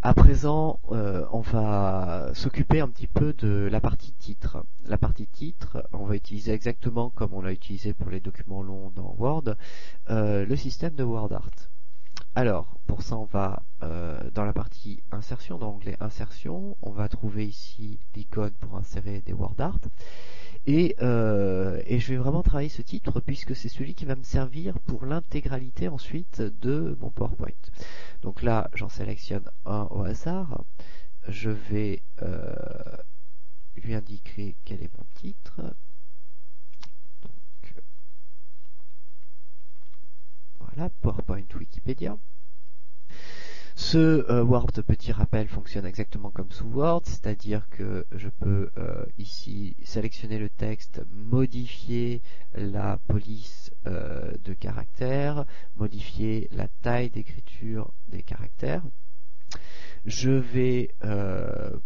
À présent, on va s'occuper un petit peu de la partie titre. La partie titre, on va utiliser exactement comme on l'a utilisé pour les documents longs dans Word, le système de WordArt. Alors, pour ça, on va dans la partie insertion, dans l'onglet insertion, on va trouver ici l'icône pour insérer des WordArt. Et je vais vraiment travailler ce titre puisque c'est celui qui va me servir pour l'intégralité ensuite de mon PowerPoint. Donc là, j'en sélectionne un au hasard. Je vais lui indiquer quel est mon titre. Donc, voilà, PowerPoint Wikipédia. Ce Word petit rappel fonctionne exactement comme sous Word, c'est-à-dire que je peux ici sélectionner le texte, modifier la police de caractères, modifier la taille d'écriture des caractères. Je vais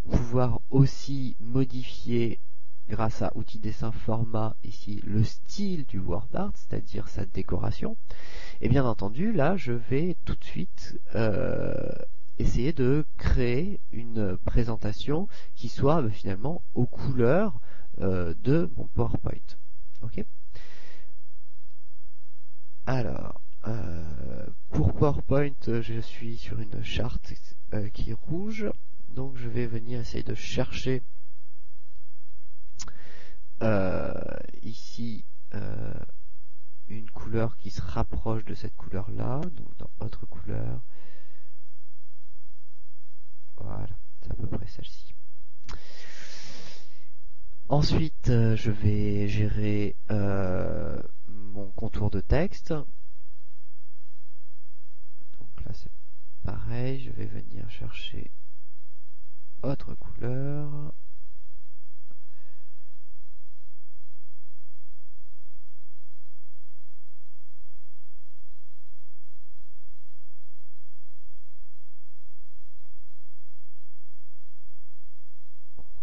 pouvoir aussi modifier, grâce à Outils dessin format, ici le style du WordArt, c'est-à-dire sa décoration. Et bien entendu, là, je vais tout de suite essayer de créer une présentation qui soit finalement aux couleurs de mon PowerPoint. Ok. Alors, pour PowerPoint, je suis sur une charte qui est rouge, donc je vais venir essayer de chercher ici une couleur qui se rapproche de cette couleur-là, donc dans autre couleur. Voilà, c'est à peu près celle-ci. Ensuite, je vais gérer mon contour de texte. Donc là, c'est pareil, je vais venir chercher autre couleur.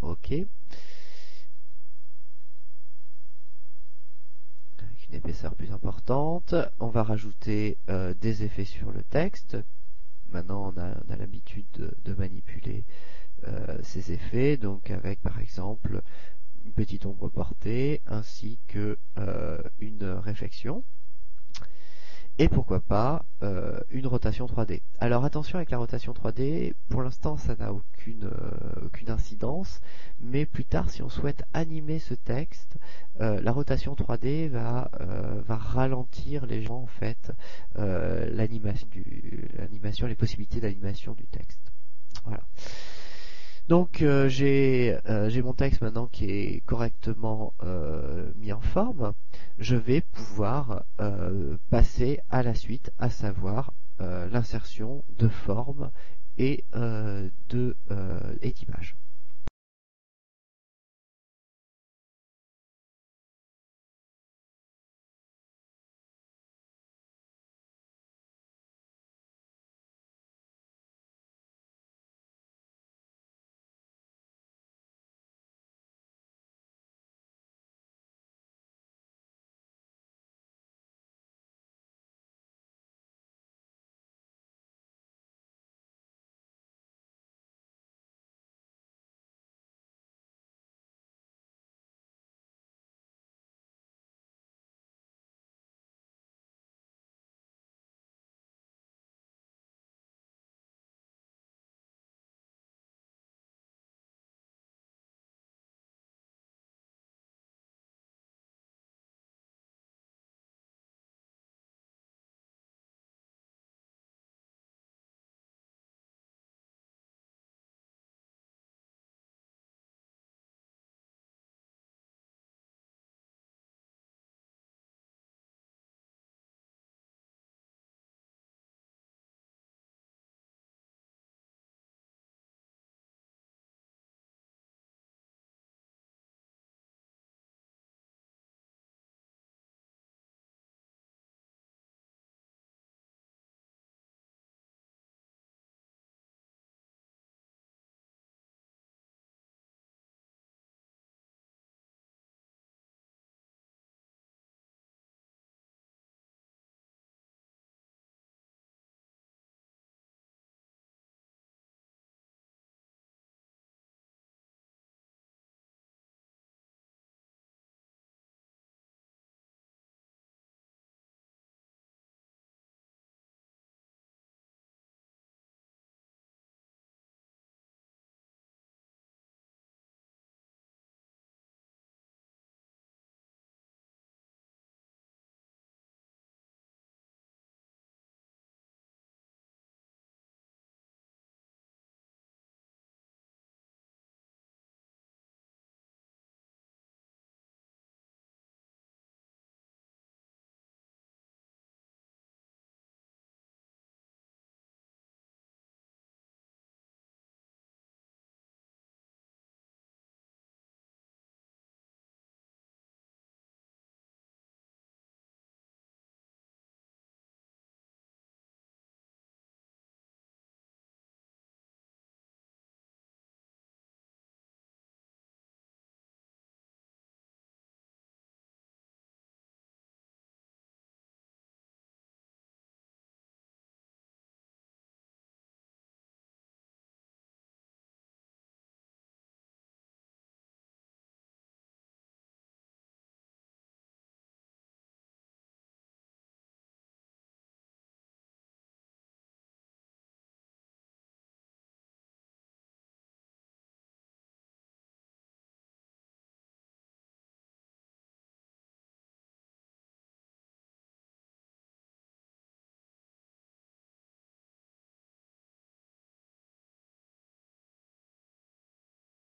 Ok. Avec une épaisseur plus importante. On va rajouter des effets sur le texte. Maintenant, on a l'habitude de manipuler ces effets, donc avec par exemple une petite ombre portée ainsi que une réflexion. Et pourquoi pas une rotation 3D. Alors attention avec la rotation 3D, pour l'instant ça n'a aucune incidence, mais plus tard si on souhaite animer ce texte, la rotation 3D va ralentir légèrement en fait l'animation, les possibilités d'animation du texte. Voilà. Donc j'ai mon texte maintenant qui est correctement mis en forme. Je vais pouvoir passer à la suite, à savoir l'insertion de formes et d'images.